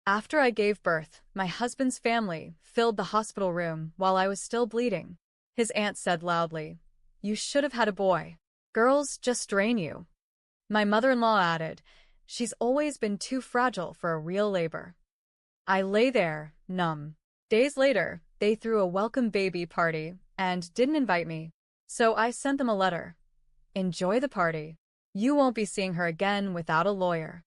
After I gave birth, my husband's family filled the hospital room while I was still bleeding. His aunt said loudly, "You should have had a boy. Girls just drain you." My mother-in-law added, "She's always been too fragile for a real labor." I lay there, numb. Days later, they threw a welcome baby party and didn't invite me. So I sent them a letter. "Enjoy the party. You won't be seeing her again without a lawyer."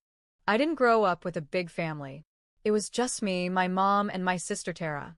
I didn't grow up with a big family. It was just me, my mom, and my sister Tara.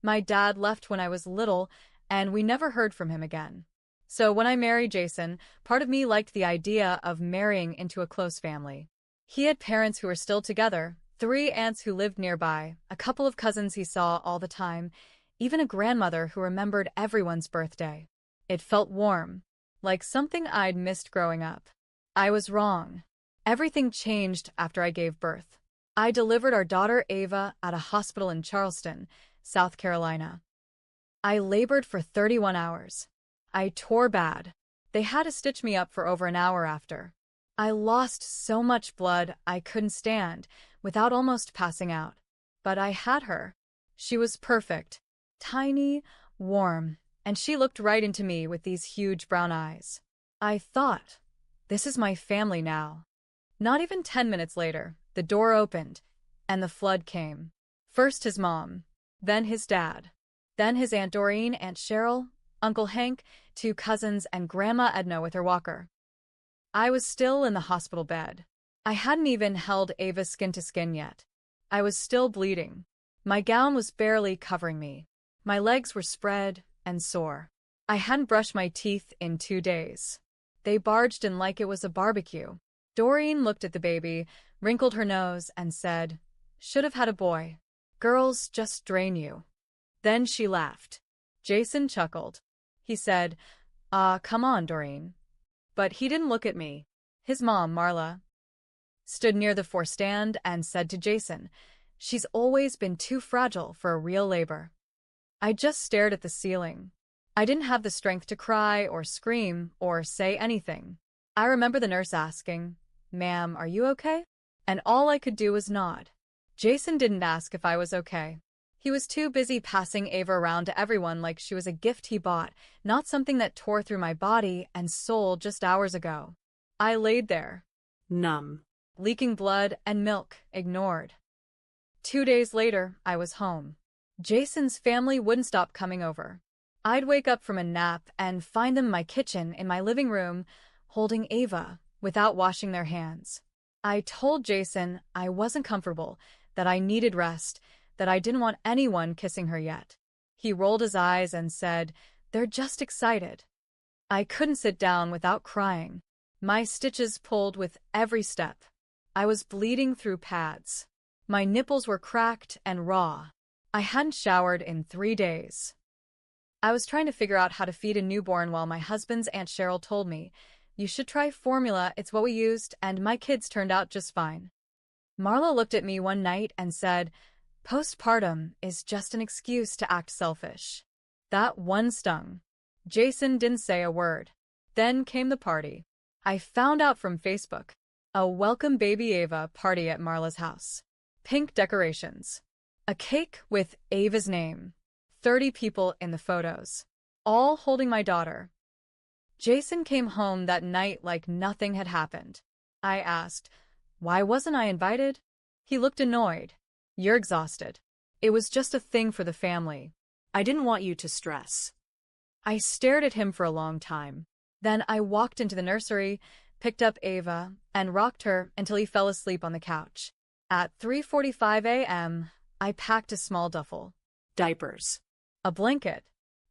My dad left when I was little, and we never heard from him again. So when I married Jason, part of me liked the idea of marrying into a close family. He had parents who were still together, 3 aunts who lived nearby, a couple of cousins he saw all the time, even a grandmother who remembered everyone's birthday. It felt warm, like something I'd missed growing up. I was wrong. Everything changed after I gave birth. I delivered our daughter Ava at a hospital in Charleston, South Carolina. I labored for 31 hours. I tore bad. They had to stitch me up for over an hour after. I lost so much blood I couldn't stand, without almost passing out. But I had her. She was perfect, tiny, warm, and she looked right into me with these huge brown eyes. I thought, this is my family now. Not even 10 minutes later, the door opened, and the flood came. First his mom, then his dad, then his Aunt Doreen, Aunt Cheryl, Uncle Hank, 2 cousins, and Grandma Edna with her walker. I was still in the hospital bed. I hadn't even held Ava skin to skin yet. I was still bleeding. My gown was barely covering me. My legs were spread and sore. I hadn't brushed my teeth in 2 days. They barged in like it was a barbecue. Doreen looked at the baby, wrinkled her nose, and said, "Should have had a boy. Girls just drain you." Then she laughed. Jason chuckled. He said, Come on, Doreen." But he didn't look at me. His mom, Marla, stood near the forestand and said to Jason, "She's always been too fragile for a real labor." I just stared at the ceiling. I didn't have the strength to cry or scream or say anything. I remember the nurse asking, "Ma'am, are you okay?" And all I could do was nod. Jason didn't ask if I was okay. He was too busy passing Ava around to everyone like she was a gift he bought, not something that tore through my body and soul just hours ago. I laid there, Numb. leaking blood and milk, ignored. 2 days later, I was home. Jason's family wouldn't stop coming over. I'd wake up from a nap and find them in my kitchen, in my living room, holding Ava, without washing their hands. I told Jason I wasn't comfortable, that I needed rest, that I didn't want anyone kissing her yet. He rolled his eyes and said, "They're just excited." I couldn't sit down without crying. My stitches pulled with every step. I was bleeding through pads. My nipples were cracked and raw. I hadn't showered in 3 days. I was trying to figure out how to feed a newborn while my husband's Aunt Cheryl told me, "You should try formula, it's what we used, and my kids turned out just fine." Marla looked at me one night and said, "Postpartum is just an excuse to act selfish." That one stung. Jason didn't say a word. Then came the party. I found out from Facebook. A welcome baby Ava party at Marla's house. Pink decorations. A cake with Ava's name. 30 people in the photos. All holding my daughter. Jason came home that night like nothing had happened. I asked, "Why wasn't I invited?" He looked annoyed. "You're exhausted. It was just a thing for the family. I didn't want you to stress." I stared at him for a long time. Then I walked into the nursery, picked up Ava, and rocked her until he fell asleep on the couch. At 3:45 a.m., I packed a small duffel. Diapers. A blanket.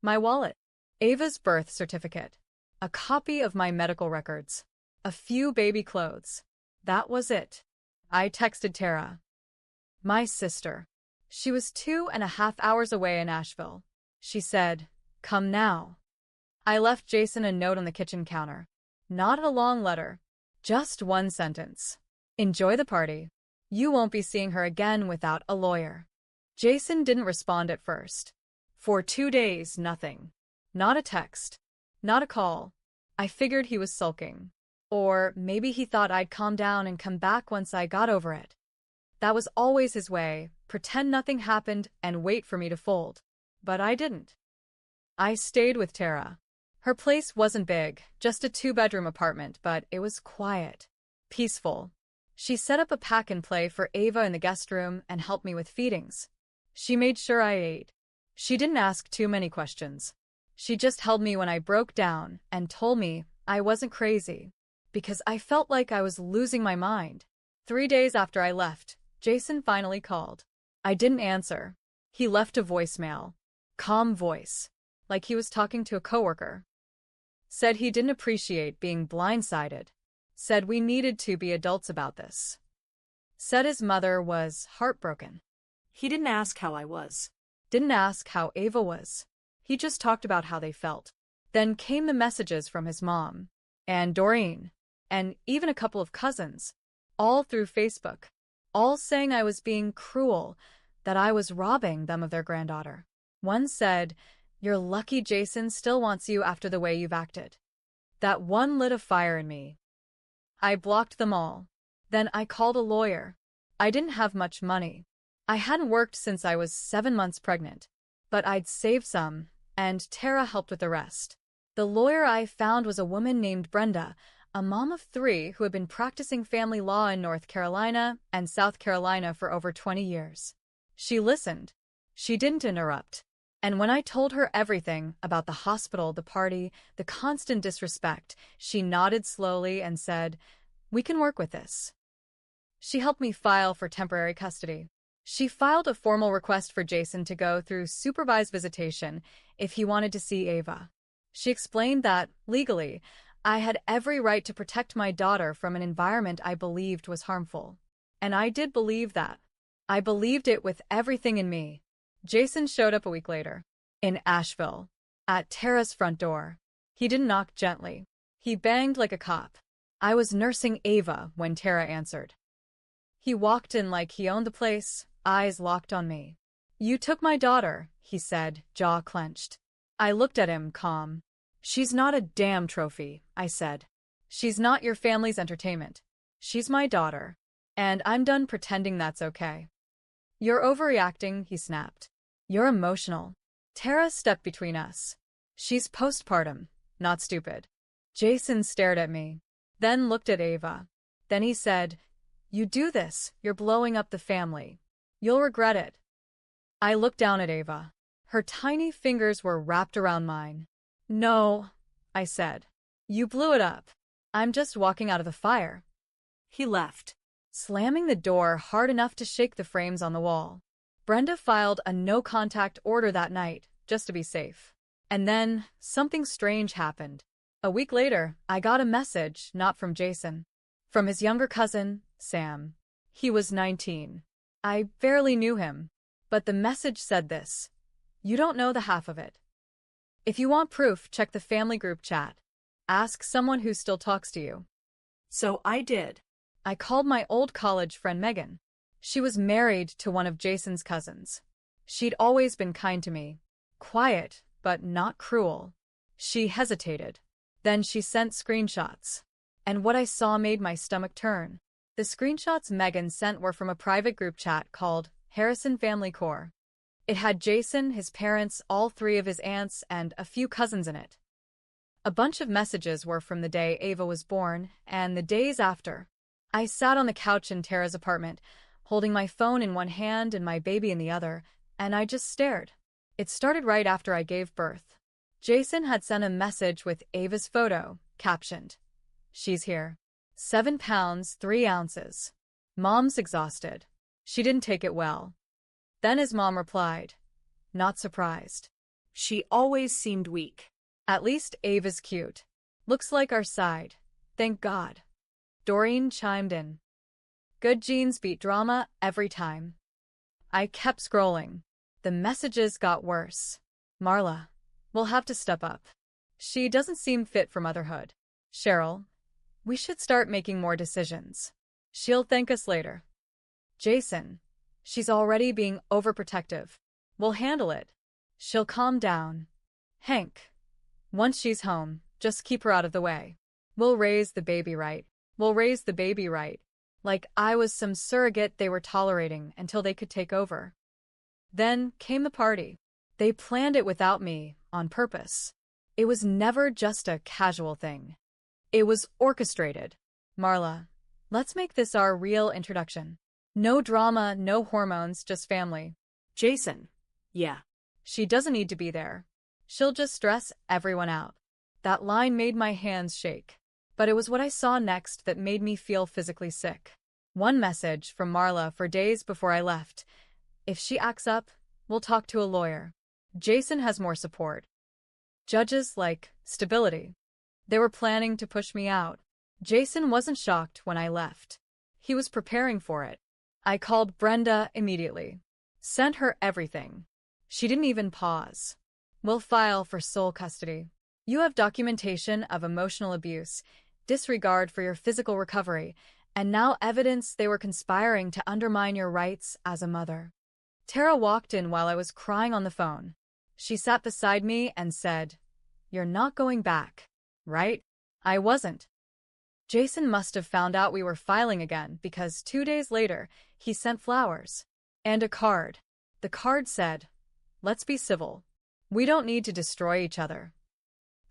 My wallet. Ava's birth certificate. A copy of my medical records. A few baby clothes. That was it. I texted Tara, my sister. She was 2.5 hours away in Asheville. She said, "Come now." I left Jason a note on the kitchen counter. Not a long letter. Just one sentence. "Enjoy the party. You won't be seeing her again without a lawyer." Jason didn't respond at first. For 2 days, nothing. Not a text. Not a call. I figured he was sulking. Or maybe he thought I'd calm down and come back once I got over it. That was always his way, pretend nothing happened and wait for me to fold. But I didn't. I stayed with Tara. Her place wasn't big, just a 2-bedroom apartment, but it was quiet, peaceful. She set up a pack-and-play for Ava in the guest room and helped me with feedings. She made sure I ate. She didn't ask too many questions. She just held me when I broke down and told me I wasn't crazy, because I felt like I was losing my mind. 3 days after I left, Jason finally called. I didn't answer. He left a voicemail. Calm voice, like he was talking to a coworker. Said he didn't appreciate being blindsided. Said we needed to be adults about this. Said his mother was heartbroken. He didn't ask how I was. Didn't ask how Ava was. He just talked about how they felt. Then came the messages from his mom, and Doreen, and even a couple of cousins, all through Facebook, all saying I was being cruel, that I was robbing them of their granddaughter. One said, "You're lucky Jason still wants you after the way you've acted." That one lit a fire in me. I blocked them all. Then I called a lawyer. I didn't have much money. I hadn't worked since I was 7 months pregnant, but I'd saved some, and Tara helped with the rest. The lawyer I found was a woman named Brenda, a mom of 3 who had been practicing family law in North Carolina and South Carolina for over 20 years. She listened. She didn't interrupt. And when I told her everything about the hospital, the party, the constant disrespect, she nodded slowly and said, "We can work with this." She helped me file for temporary custody. She filed a formal request for Jason to go through supervised visitation if he wanted to see Ava. She explained that, legally, I had every right to protect my daughter from an environment I believed was harmful. And I did believe that. I believed it with everything in me. Jason showed up a week later, in Asheville, at Tara's front door. He didn't knock gently. He banged like a cop. I was nursing Ava when Tara answered. He walked in like he owned the place, eyes locked on me. "You took my daughter," he said, jaw clenched. I looked at him, calm. "She's not a damn trophy," I said. "She's not your family's entertainment. She's my daughter. And I'm done pretending that's okay." "You're overreacting," he snapped. "You're emotional." Tara stepped between us. "She's postpartum, not stupid." Jason stared at me, then looked at Ava. Then he said, "You do this, you're blowing up the family. You'll regret it." I looked down at Ava. Her tiny fingers were wrapped around mine. "No," I said. "You blew it up. I'm just walking out of the fire." He left, slamming the door hard enough to shake the frames on the wall. Brenda filed a no-contact order that night, just to be safe. And then, something strange happened. A week later, I got a message, not from Jason. From his younger cousin, Sam. He was 19. I barely knew him. But the message said this: "You don't know the half of it. If you want proof, check the family group chat. Ask someone who still talks to you." So I did. I called my old college friend Megan. She was married to one of Jason's cousins. She'd always been kind to me. Quiet, but not cruel. She hesitated. Then she sent screenshots. And what I saw made my stomach turn. The screenshots Megan sent were from a private group chat called Harrison Family Core. It had Jason, his parents, all 3 of his aunts, and a few cousins in it. A bunch of messages were from the day Ava was born and the days after. I sat on the couch in Tara's apartment, holding my phone in one hand and my baby in the other, and I just stared. It started right after I gave birth. Jason had sent a message with Ava's photo, captioned, "She's here. 7 pounds, 3 ounces. Mom's exhausted. She didn't take it well." Then his mom replied, "Not surprised. She always seemed weak." At least Ava's cute. Looks like our side. Thank God." Doreen chimed in. Good genes beat drama every time. I kept scrolling. The messages got worse. "Marla, we'll have to step up. She doesn't seem fit for motherhood. Cheryl, we should start making more decisions. She'll thank us later. Jason, she's already being overprotective. We'll handle it. She'll calm down. Hank, once she's home, just keep her out of the way. We'll raise the baby right. We'll raise the baby right. like I was some surrogate they were tolerating until they could take over. Then came the party. They planned it without me, on purpose. It was never just a casual thing. It was orchestrated. Marla, let's make this our real introduction. No drama, no hormones, just family. Jason. Yeah. She doesn't need to be there. She'll just stress everyone out. That line made my hands shake. But it was what I saw next that made me feel physically sick. One message from Marla for days before I left. If she acts up, we'll talk to a lawyer. Jason has more support. Judges like stability. They were planning to push me out. Jason wasn't shocked when I left. He was preparing for it. I called Brenda immediately. Sent her everything. She didn't even pause. We'll file for sole custody. You have documentation of emotional abuse, disregard for your physical recovery, and now evidence they were conspiring to undermine your rights as a mother. Tara walked in while I was crying on the phone. She sat beside me and said, "You're not going back, right?" I wasn't. Jason must have found out we were filing again because 2 days later, he sent flowers. And a card. The card said, "Let's be civil. We don't need to destroy each other."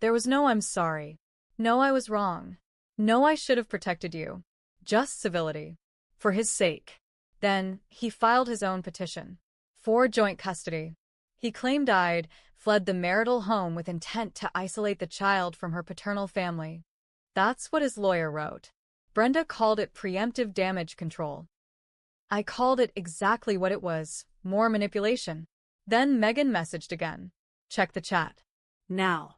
There was no "I'm sorry." No, I was wrong. No, I should have protected you. Just civility. For his sake. Then, he filed his own petition. For joint custody. He claimed I'd fled the marital home with intent to isolate the child from her paternal family. That's what his lawyer wrote. Brenda called it preemptive damage control. I called it exactly what it was, more manipulation. Then Megan messaged again. Check the chat. Now.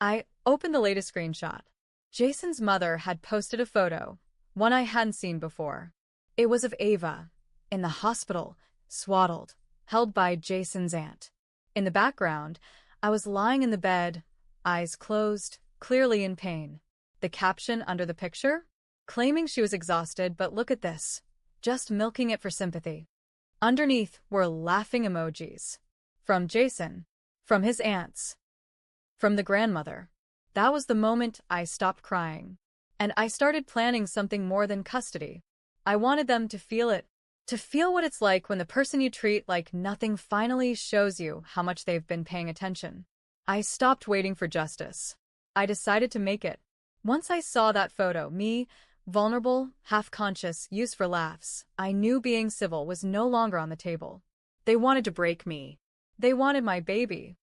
I opened the latest screenshot. Jason's mother had posted a photo, one I hadn't seen before. It was of Ava, in the hospital, swaddled, held by Jason's aunt. In the background, I was lying in the bed, eyes closed, clearly in pain. The caption under the picture? Claiming she was exhausted, but look at this. Just milking it for sympathy. Underneath were laughing emojis. From Jason. From his aunts. From the grandmother. That was the moment I stopped crying. And I started planning something more than custody. I wanted them to feel it. To feel what it's like when the person you treat like nothing finally shows you how much they've been paying attention. I stopped waiting for justice. I decided to make it. Once I saw that photo, me, vulnerable, half-conscious, used for laughs, I knew being civil was no longer on the table. They wanted to break me. They wanted my baby.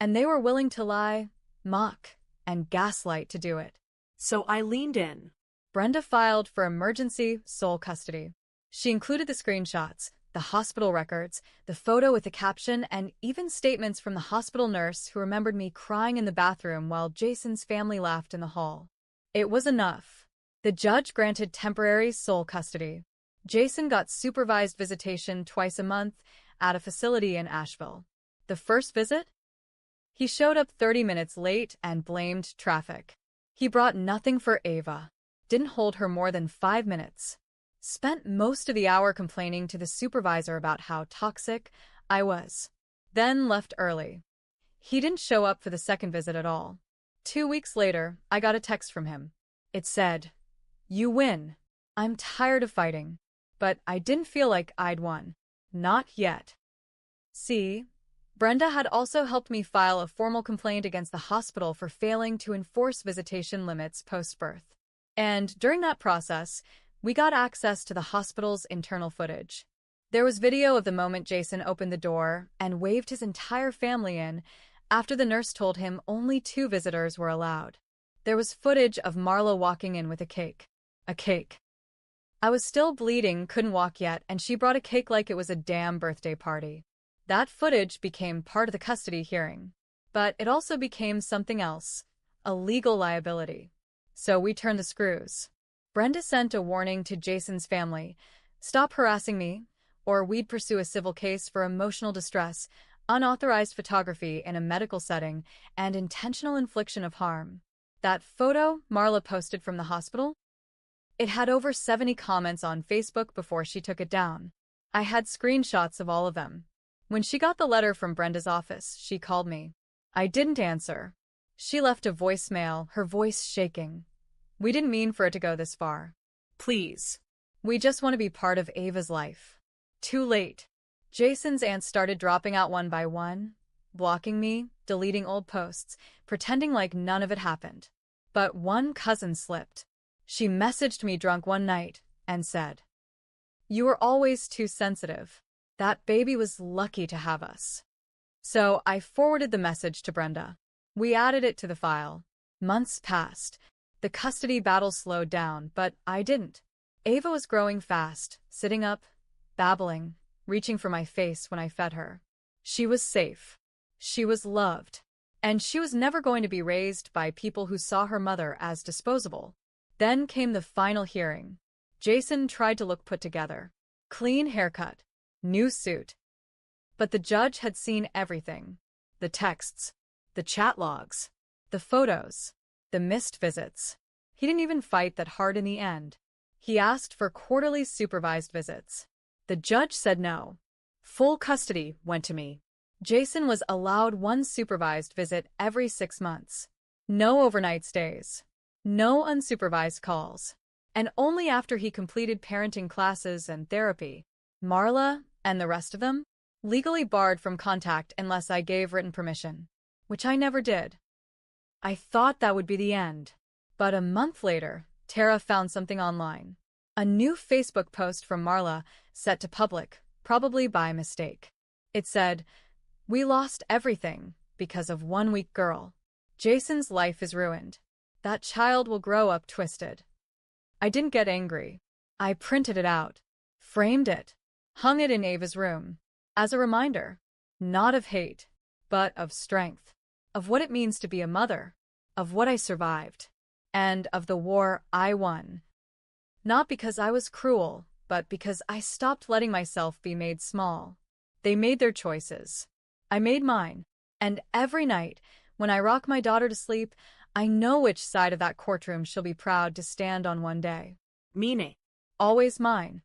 And they were willing to lie, mock, and gaslight to do it. So I leaned in. Brenda filed for emergency sole custody. She included the screenshots, the hospital records, the photo with the caption, and even statements from the hospital nurse who remembered me crying in the bathroom while Jason's family laughed in the hall. It was enough. The judge granted temporary sole custody. Jason got supervised visitation twice a month at a facility in Asheville. The first visit? He showed up 30 minutes late and blamed traffic. He brought nothing for Ava. Didn't hold her more than 5 minutes. Spent most of the hour complaining to the supervisor about how toxic I was. Then left early. He didn't show up for the second visit at all. 2 weeks later, I got a text from him. It said, "You win. I'm tired of fighting." But I didn't feel like I'd won. Not yet. See, Brenda had also helped me file a formal complaint against the hospital for failing to enforce visitation limits post-birth. And during that process, we got access to the hospital's internal footage. There was video of the moment Jason opened the door and waved his entire family in after the nurse told him only 2 visitors were allowed. There was footage of Marla walking in with a cake. A cake. I was still bleeding, couldn't walk yet, and she brought a cake like it was a damn birthday party. That footage became part of the custody hearing. But it also became something else, a legal liability. So we turned the screws. Brenda sent a warning to Jason's family. Stop harassing me, or we'd pursue a civil case for emotional distress, unauthorized photography in a medical setting, and intentional infliction of harm. That photo Marla posted from the hospital? It had over 70 comments on Facebook before she took it down. I had screenshots of all of them. When she got the letter from Brenda's office, she called me. I didn't answer. She left a voicemail, her voice shaking. We didn't mean for it to go this far. Please. We just want to be part of Ava's life. Too late. Jason's aunts started dropping out one by one, blocking me, deleting old posts, pretending like none of it happened. But one cousin slipped. She messaged me drunk one night and said, "You were always too sensitive. That baby was lucky to have us." So I forwarded the message to Brenda. We added it to the file. Months passed. The custody battle slowed down, but I didn't. Ava was growing fast, sitting up, babbling, reaching for my face when I fed her. She was safe. She was loved. And she was never going to be raised by people who saw her mother as disposable. Then came the final hearing. Jason tried to look put together. Clean haircut. New suit. But the judge had seen everything. The texts. The chat logs. The photos. The missed visits. He didn't even fight that hard in the end. He asked for quarterly supervised visits. The judge said no. Full custody went to me. Jason was allowed one supervised visit every 6 months. No overnight stays. No unsupervised calls. And only after he completed parenting classes and therapy. Marla, and the rest of them, legally barred from contact unless I gave written permission. Which I never did. I thought that would be the end. But a month later, Tara found something online. A new Facebook post from Marla set to public, probably by mistake. It said, "We lost everything because of one weak girl. Jason's life is ruined. That child will grow up twisted." I didn't get angry. I printed it out, framed it, hung it in Ava's room, as a reminder, not of hate, but of strength, of what it means to be a mother, of what I survived, and of the war I won. Not because I was cruel, but because I stopped letting myself be made small. They made their choices. I made mine. And every night, when I rock my daughter to sleep, I know which side of that courtroom she'll be proud to stand on one day. Meaning? Always mine.